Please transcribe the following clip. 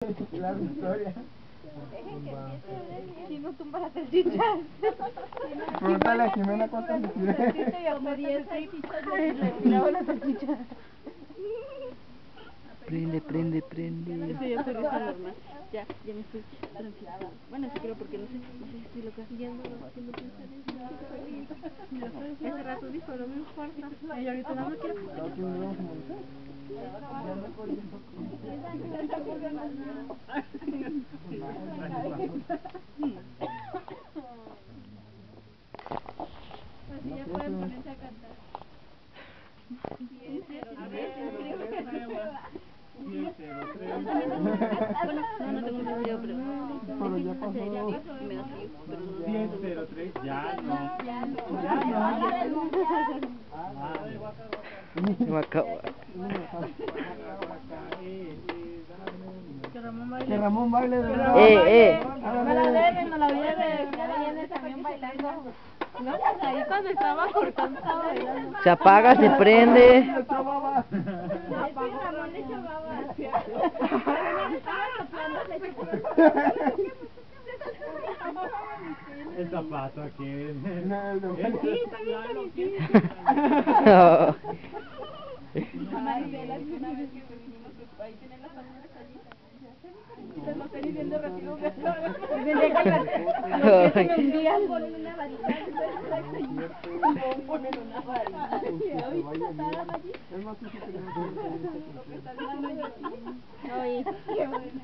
La victoria. Dejen que empiece, si no tumba la salchicha. Pregúntale a Jimena cuántas le tiré. Como 10 salchichas le tiraba la salchicha. Prende, prende, prende. Eso ya fue risa normal. Ya me estoy tranquila. Bueno, sí creo porque no sé si estoy loca. Ya no haciendo pensar en ese rato dijo, no me importa. Y ahorita no quiero. ¿Sabes quién me vamos a montar? Ya ando corriendo. Así ya pueden ponerse a cantar. Bueno, no tengo un video, pero ya pasó. me da frío, pero no. 1003, ya no. Se me acabó. Que Ramón baile de nuevo. Me la deben, no la viene. Ya viene también bailando. No, pues ahí cuando estaba cortando estaba bailando. Se apaga, se prende. Le echó baba. Ramón le echó baba. El zapato aquí. No, el de Sí, está bien. Maribel, una vez que vinimos, ahí tienen las palmeras allí. Se lo estoy diciendo rápido. Los que se me hundían ponen una varita. Ponen una varita. Es más difícil que no se Ay, qué bueno.